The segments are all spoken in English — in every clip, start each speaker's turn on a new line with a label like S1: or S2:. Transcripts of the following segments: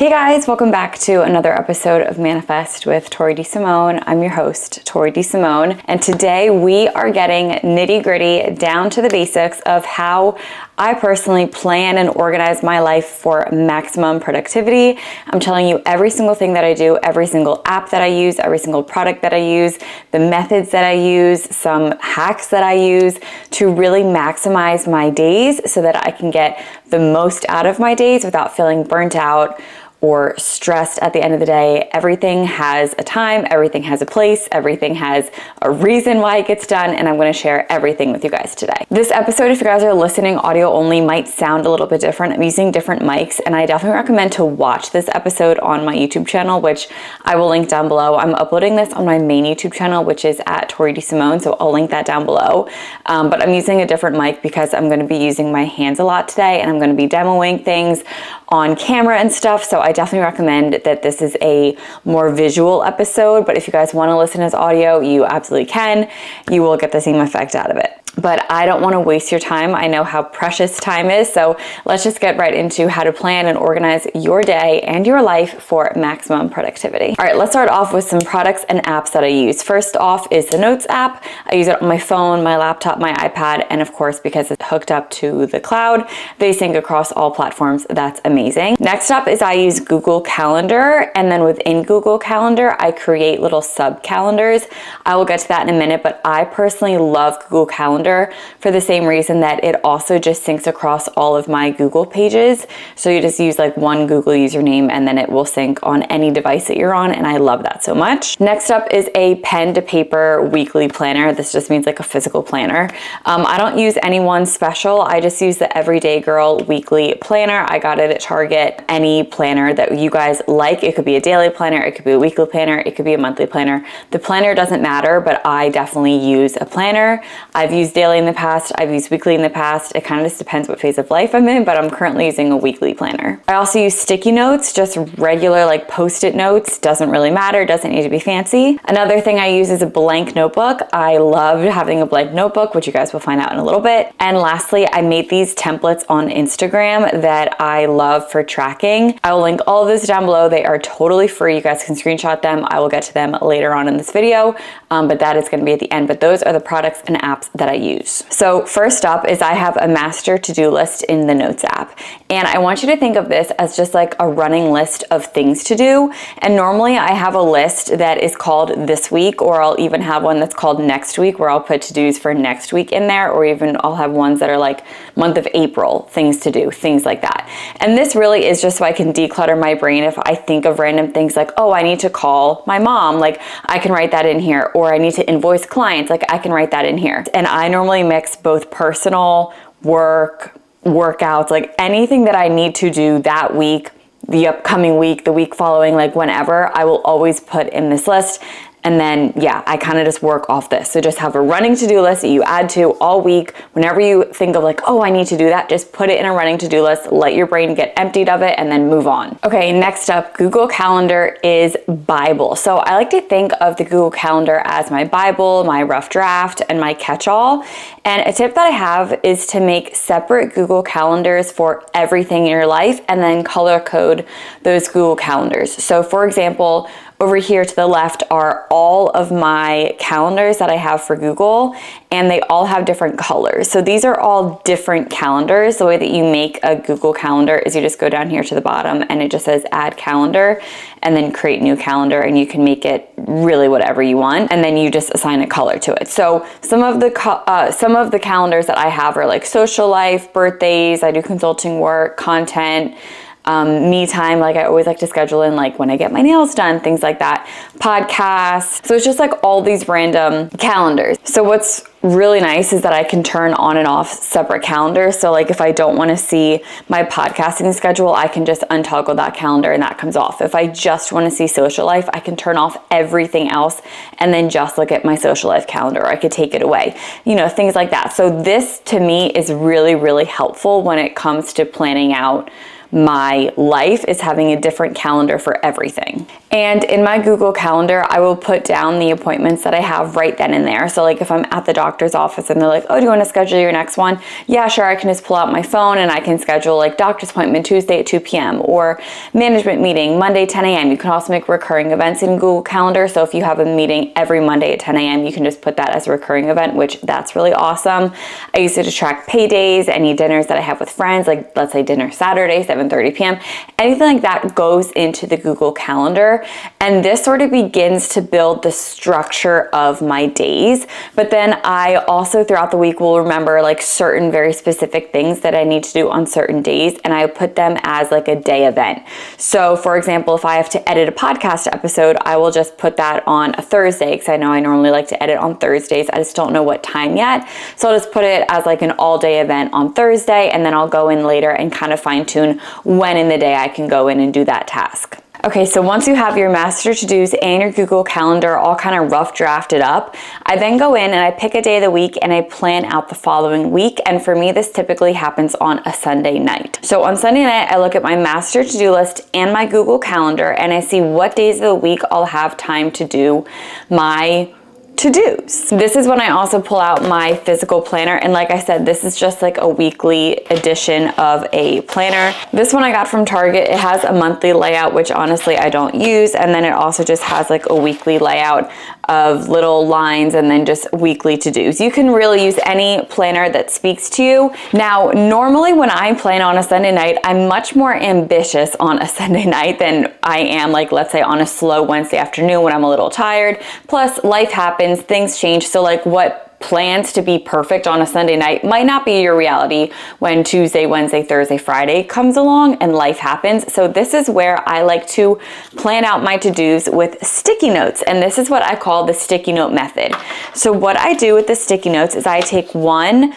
S1: Hey guys, welcome back to another episode of Manifest with Tori DeSimone. I'm your host, Tori DeSimone, and today we are getting nitty-gritty down to the basics of how I personally plan and organize my life for maximum productivity. I'm telling you every single thing that I do, every single app that I use, every single product that I use, the methods that I use, some hacks that I use to really maximize my days so that I can get the most out of my days without feeling burnt out or stressed at the end of the day. Everything has a time, everything has a place, everything has a reason why it gets done, and I'm gonna share everything with you guys today. This episode, if you guys are listening audio only, might sound a little bit different. I'm using different mics, and I definitely recommend to watch this episode on my YouTube channel, which I will link down below. I'm uploading this on my main YouTube channel, which is at Tori DeSimone, so I'll link that down below. But I'm using a different mic because I'm gonna be using my hands a lot today, and I'm gonna be demoing things on camera and stuff, so I definitely recommend that this is a more visual episode, but if you guys want to listen as audio, you absolutely can. You will get the same effect out of it. But I don't want to waste your time. I know how precious time is, so let's just get right into how to plan and organize your day and your life for maximum productivity. All right, let's start off with some products and apps that I use. First off is the Notes app. I use it on my phone, my laptop, my iPad, and of course, because it's hooked up to the cloud, they sync across all platforms. That's amazing. Next up is I use Google Calendar, and then within Google Calendar, I create little sub calendars. I will get to that in a minute, but I personally love Google Calendar for the same reason that it also just syncs across all of my Google pages. So you just use like one Google username and then it will sync on any device that you're on, and I love that so much. Next up is a pen to paper weekly planner. This just means like a physical planner. I don't use any one special. I just use the Everyday Girl weekly planner. I got it at Target. Any planner that you guys like. It could be a daily planner, it could be a weekly planner, it could be a monthly planner. The planner doesn't matter, but I definitely use a planner. I've used daily in the past, I've used weekly in the past. It kind of just depends what phase of life I'm in, but I'm currently using a weekly planner. I also use sticky notes, just regular like post-it notes. Doesn't really matter, doesn't need to be fancy. Another thing I use is a blank notebook. I love having a blank notebook, which you guys will find out in a little bit. And lastly, I made these templates on Instagram that I love for tracking. I will link all of those down below. They are totally free. You guys can screenshot them. I will get to them later on in this video, but that is going to be at the end. But those are the products and apps that I use. So first up is I have a master to-do list in the Notes app. And I want you to think of this as just like a running list of things to do. And normally I have a list that is called this week, or I'll even have one that's called next week where I'll put to-dos for next week in there, or even I'll have ones that are like month of April, things to do, things like that. And this really is just so I can declutter my brain. If I think of random things like, oh, I need to call my mom, like I can write that in here, or I need to invoice clients, like I can write that in here. And I normally mix both personal, work, workouts, like anything that I need to do that week, the upcoming week, the week following, like whenever, I will always put in this list. And then, yeah, I kind of just work off this. So just have a running to-do list that you add to all week. Whenever you think of like, oh, I need to do that, just put it in a running to-do list, let your brain get emptied of it, and then move on. Okay, next up, Google Calendar is Bible. So I like to think of the Google Calendar as my Bible, my rough draft, and my catch-all. And a tip that I have is to make separate Google Calendars for everything in your life, and then color code those Google Calendars. So for example, over here to the left are all of my calendars that I have for Google, and they all have different colors. So these are all different calendars. The way that you make a Google Calendar is you just go down here to the bottom and it just says add calendar, and then create new calendar, and you can make it really whatever you want, and then you just assign a color to it. So some of the calendars that I have are like social life, birthdays, I do consulting work, content, me time, like I always like to schedule in like when I get my nails done, things like that, podcasts. So it's just like all these random calendars. So what's really nice is that I can turn on and off separate calendars. So like if I don't want to see my podcasting schedule, I can just untoggle that calendar and that comes off. If I just want to see social life, I can turn off everything else and then just look at my social life calendar, or I could take it away, you know, things like that. So this to me is really, really helpful when it comes to planning out my life is having a different calendar for everything. And in my Google Calendar, I will put down the appointments that I have right then and there. So like if I'm at the doctor's office and they're like, oh, do you want to schedule your next one? Yeah, sure. I can just pull out my phone and I can schedule like doctor's appointment Tuesday at 2 p.m. or management meeting Monday 10 a.m. You can also make recurring events in Google Calendar. So if you have a meeting every Monday at 10 a.m., you can just put that as a recurring event, which that's really awesome. I use it to track paydays, any dinners that I have with friends, like let's say dinner Saturday, 7:30 p.m. Anything like that goes into the Google Calendar. And this sort of begins to build the structure of my days. But then I also throughout the week will remember like certain very specific things that I need to do on certain days, and I put them as like a day event. So for example, if I have to edit a podcast episode, I will just put that on a Thursday, because I know I normally like to edit on Thursdays. I just don't know what time yet. So I'll just put it as like an all-day event on Thursday, and then I'll go in later and kind of fine-tune when in the day I can go in and do that task. Okay, so once you have your master to-dos and your Google Calendar all kind of rough drafted up, I then go in and I pick a day of the week and I plan out the following week. And for me, this typically happens on a Sunday night. So on Sunday night, I look at my master to-do list and my Google Calendar, and I see what days of the week I'll have time to do my to-dos. This is when I also pull out my physical planner, and like I said, this is just like a weekly edition of a planner. This one I got from Target. It has a monthly layout, which honestly I don't use, and then it also just has like a weekly layout of little lines and then just weekly to-dos. You can really use any planner that speaks to you. Now, normally when I plan on a Sunday night, I'm much more ambitious on a Sunday night than I am like, let's say, on a slow Wednesday afternoon when I'm a little tired. Plus, life happens, things change. So like what plans to be perfect on a Sunday night might not be your reality when Tuesday, Wednesday, Thursday, Friday comes along and life happens. So this is where I like to plan out my to-dos with sticky notes. And this is what I call the sticky note method. So what I do with the sticky notes is I take one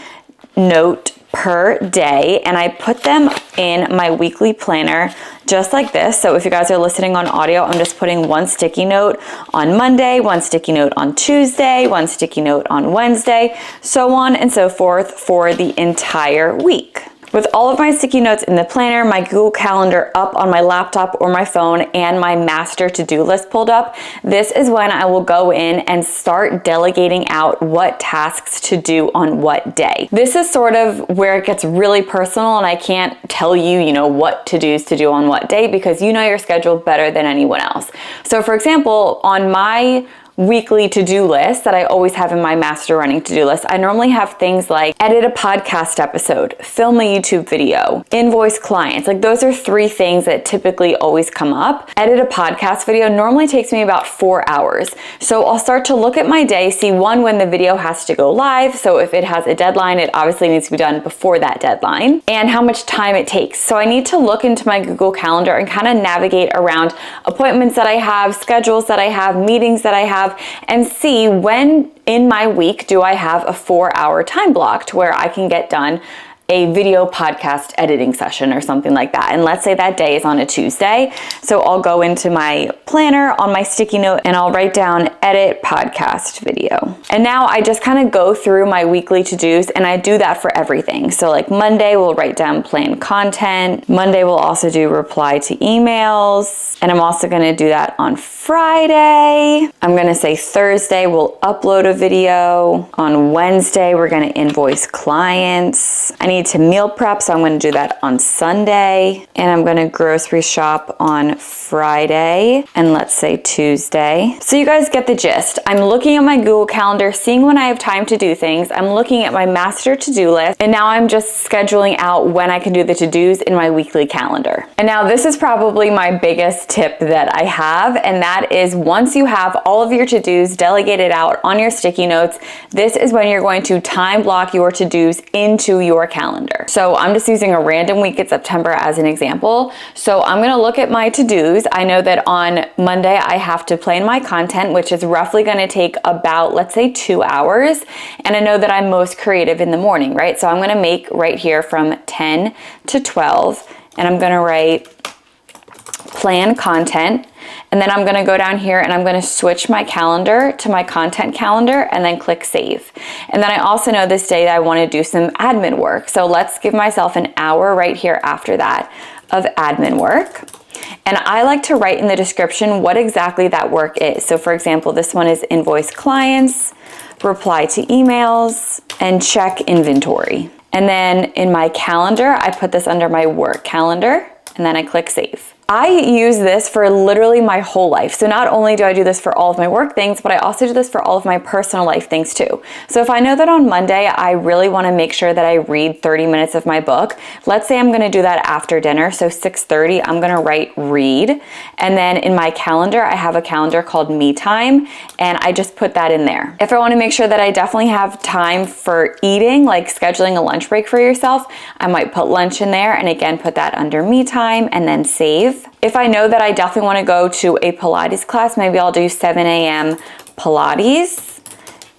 S1: note per day and I put them in my weekly planner just like this. So if you guys are listening on audio, I'm just putting one sticky note on Monday, one sticky note on Tuesday, one sticky note on Wednesday, so on and so forth for the entire week. With all of my sticky notes in the planner, my Google Calendar up on my laptop or my phone, and my master to-do list pulled up, this is when I will go in and start delegating out what tasks to do on what day. This is sort of where it gets really personal, and I can't tell you, what to-dos to do on what day, because you know your schedule better than anyone else. So for example, on my weekly to-do list that I always have in my master running to-do list, I normally have things like edit a podcast episode, film a YouTube video, invoice clients. Like those are 3 things that typically always come up. Edit a podcast video normally takes me about 4 hours. So I'll start to look at my day, see when the video has to go live. So if it has a deadline, it obviously needs to be done before that deadline, and how much time it takes. So I need to look into my Google Calendar and kind of navigate around appointments that I have, schedules that I have, meetings that I have, and see when in my week do I have a 4-hour time block to where I can get done a video podcast editing session or something like that. And let's say that day is on a Tuesday. So I'll go into my planner on my sticky note and I'll write down edit podcast video. And now I just kind of go through my weekly to-dos, and I do that for everything. So like Monday, we'll write down plan content. Monday, we'll also do reply to emails. And I'm also going to do that on Friday. I'm going to say Thursday, we'll upload a video. On Wednesday, we're going to invoice clients. I need to meal prep, so I'm going to do that on Sunday. And I'm going to grocery shop on Friday and let's say Tuesday. So you guys get the gist. I'm looking at my Google Calendar, seeing when I have time to do things. I'm looking at my master to-do list, and now I'm just scheduling out when I can do the to-dos in my weekly calendar. And now this is probably my biggest tip that I have, and that is once you have all of your to-dos delegated out on your sticky notes, this is when you're going to time block your to-dos into your calendar. So I'm just using a random week in September as an example. So I'm going to look at my to-dos. I know that on Monday I have to plan my content, which is roughly going to take about, let's say, 2 hours. And I know that I'm most creative in the morning, right? So I'm going to make right here from 10 to 12, and I'm going to write plan content. And then I'm going to go down here and I'm going to switch my calendar to my content calendar and then click save. And then I also know this day that I want to do some admin work. So let's give myself an hour right here after that of admin work. And I like to write in the description what exactly that work is. So for example, this one is invoice clients, reply to emails, and check inventory. And then in my calendar, I put this under my work calendar, and then I click save. I use this for literally my whole life. So not only do I do this for all of my work things, but I also do this for all of my personal life things too. So if I know that on Monday, I really want to make sure that I read 30 minutes of my book, let's say I'm going to do that after dinner. So 6:30, I'm going to write read. And then in my calendar, I have a calendar called me time, and I just put that in there. If I want to make sure that I definitely have time for eating, like scheduling a lunch break for yourself, I might put lunch in there, and again, put that under me time and then save. If I know that I definitely want to go to a Pilates class, maybe I'll do 7 a.m. Pilates,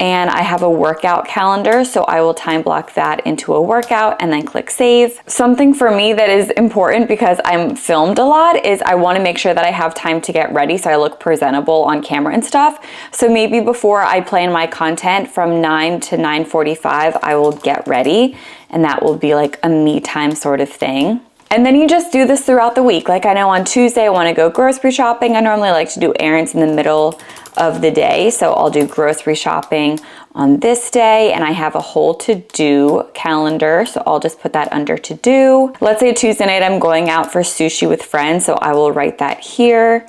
S1: and I have a workout calendar, so I will time block that into a workout and then click save. Something for me that is important because I'm filmed a lot is I want to make sure that I have time to get ready so I look presentable on camera and stuff. So maybe before I plan my content from 9 to 9:45, I will get ready, and that will be like a me time sort of thing. And then you just do this throughout the week. Like I know on Tuesday I want to go grocery shopping. I normally like to do errands in the middle of the day. So I'll do grocery shopping on this day, and I have a whole to-do calendar. So I'll just put that under to-do. Let's say Tuesday night I'm going out for sushi with friends. So I will write that here.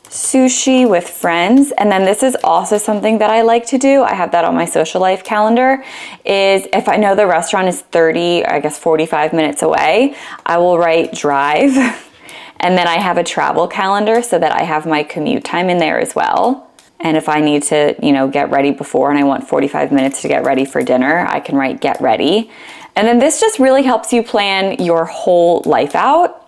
S1: Sushi with friends. And then this is also something that I like to do. I have that on my social life calendar, is if I know the restaurant is 45 minutes away, I will write drive. And then I have a travel calendar so that I have my commute time in there as well. And if I need to, get ready before and I want 45 minutes to get ready for dinner, I can write get ready. And then this just really helps you plan your whole life out.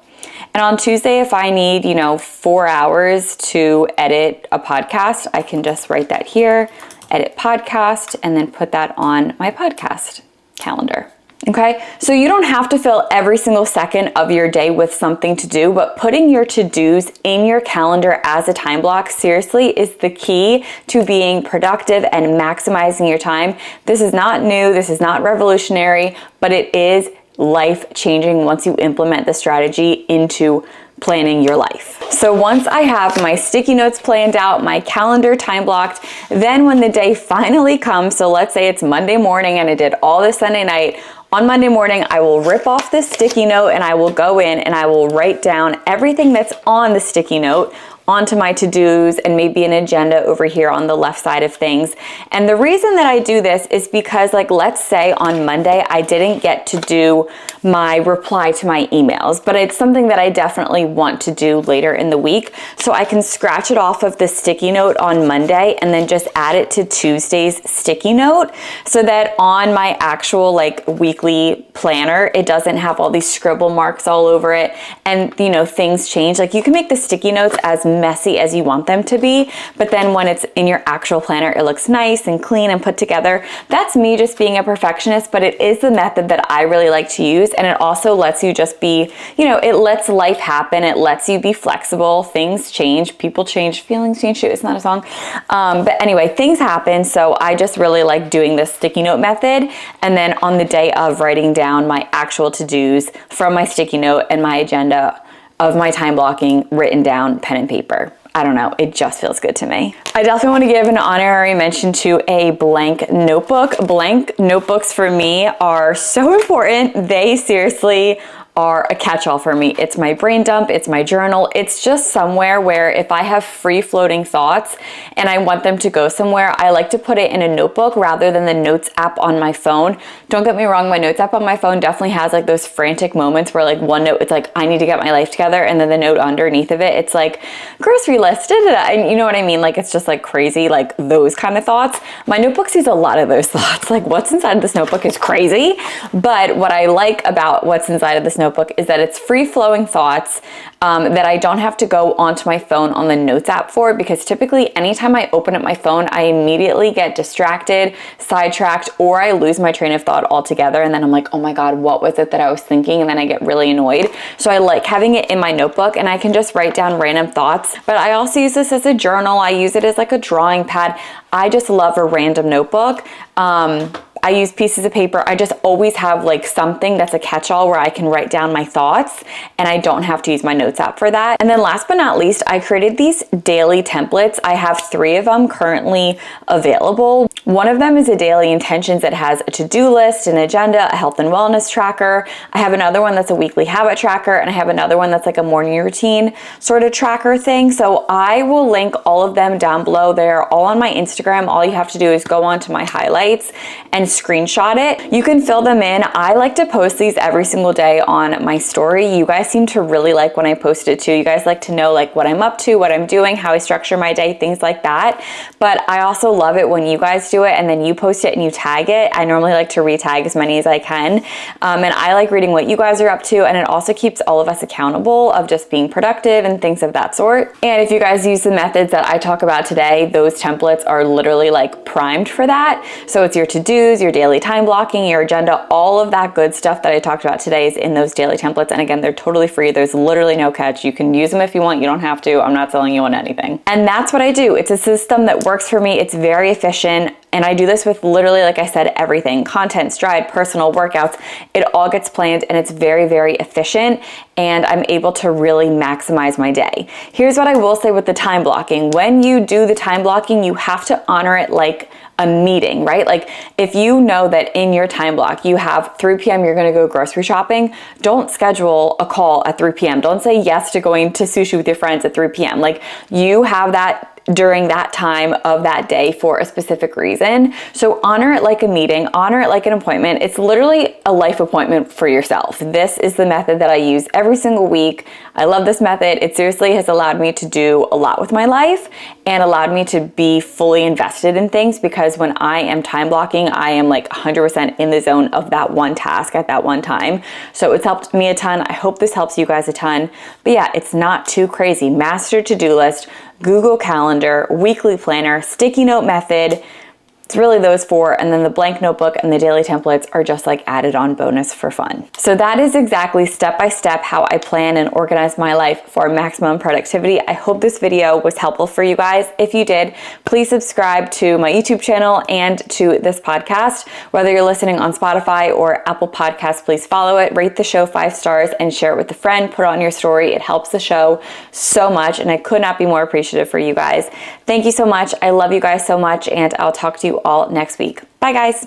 S1: And on Tuesday, if I need, 4 hours to edit a podcast, I can just write that here, edit podcast, and then put that on my podcast calendar. Okay, so you don't have to fill every single second of your day with something to do, but putting your to-dos in your calendar as a time block seriously is the key to being productive and maximizing your time. This is not new, this is not revolutionary, but it is life-changing once you implement the strategy into planning your life. So once I have my sticky notes planned out, my calendar time blocked, then when the day finally comes, so let's say it's Monday morning and I did all this Sunday night, on Monday morning, I will rip off this sticky note and I will go in and I will write down everything that's on the sticky note onto my to-dos and maybe an agenda over here on the left side of things. And the reason that I do this is because, like, let's say on Monday, I didn't get to do my reply to my emails, but it's something that I definitely want to do later in the week. So I can scratch it off of the sticky note on Monday and then just add it to Tuesday's sticky note so that on my actual weekly planner, it doesn't have all these scribble marks all over it. And things change. Like, you can make the sticky notes as messy as you want them to be, but then when it's in your actual planner, it looks nice and clean and put together. That's me just being a perfectionist, but it is the method that I really like to use. And it also lets you just be, it lets life happen. It lets you be flexible. Things change, people change, feelings change. It's not a song. But anyway, things happen. So I just really like doing this sticky note method. And then on the day of, writing down my actual to-dos from my sticky note and my agenda of my time blocking written down, pen and paper. I don't know, it just feels good to me. I definitely want to give an honorary mention to a blank notebook. Blank notebooks for me are so important. They seriously are a catch-all for me. It's my brain dump, it's my journal. It's just somewhere where if I have free-floating thoughts and I want them to go somewhere, I like to put it in a notebook rather than the notes app on my phone. Don't get me wrong, my notes app on my phone definitely has those frantic moments where one note, it's I need to get my life together, and then the note underneath of it, it's grocery list, and you know what I mean? It's just crazy, those kind of thoughts. My notebook sees a lot of those thoughts. What's inside of this notebook is crazy, but what I like about what's inside of this notebook is that it's free-flowing thoughts that I don't have to go onto my phone on the notes app for, because typically anytime I open up my phone, I immediately get distracted, sidetracked, or I lose my train of thought altogether, and then I'm oh my God, what was it that I was thinking? And then I get really annoyed. So I like having it in my notebook, and I can just write down random thoughts. But I also use this as a journal. I use it as a drawing pad. I just love a random notebook. I use pieces of paper. I just always have like something that's a catch-all where I can write down my thoughts and I don't have to use my notes app for that. And then last but not least, I created these daily templates. I have 3 of them currently available. One of them is a daily intentions that has a to-do list, an agenda, a health and wellness tracker. I have another one that's a weekly habit tracker, and I have another one that's like a morning routine sort of tracker thing. So I will link all of them down below. They're all on my Instagram. All you have to do is go onto my highlights and screenshot it. You can fill them in. I like to post these every single day on my story. You guys seem to really like when I post it too. You guys like to know like what I'm up to, what I'm doing, how I structure my day, things like that. But I also love it when you guys do it and then you post it and you tag it. I normally like to retag as many as I can. And I like reading what you guys are up to, and it also keeps all of us accountable of just being productive and things of that sort. And if you guys use the methods that I talk about today, those templates are literally like primed for that. So it's your to-dos, your daily time blocking, your agenda, all of that good stuff that I talked about today is in those daily templates. And again, they're totally free. There's literally no catch. You can use them if you want. You don't have to. I'm not selling you on anything. And that's what I do. It's a system that works for me. It's very efficient. And I do this with literally, like I said, everything: content, stride, personal, workouts. It all gets planned and it's very, very efficient, and I'm able to really maximize my day. Here's what I will say with the time blocking. When you do the time blocking, you have to honor it like a meeting, right? Like if you know that in your time block you have 3 p.m. you're gonna go grocery shopping, don't schedule a call at 3 p.m. Don't say yes to going to sushi with your friends at 3 p.m. Like you have that during that time of that day for a specific reason. So honor it like a meeting, honor it like an appointment. It's literally a life appointment for yourself. This is the method that I use every single week. I love this method. It seriously has allowed me to do a lot with my life and allowed me to be fully invested in things, because when I am time blocking, I am like 100% in the zone of that one task at that one time. So it's helped me a ton. I hope this helps you guys a ton. But yeah, it's not too crazy. Master to-do list, Google Calendar, weekly planner, sticky note method. It's really those 4, and then the blank notebook and the daily templates are just like added on bonus for fun. So that is exactly step by step how I plan and organize my life for maximum productivity. I hope this video was helpful for you guys. If you did, please subscribe to my YouTube channel and to this podcast. Whether you're listening on Spotify or Apple Podcasts, please follow it, rate the show 5 stars, and share it with a friend. Put it on your story. It helps the show so much, and I could not be more appreciative for you guys. Thank you so much. I love you guys so much, and I'll talk to you all next week. Bye, guys.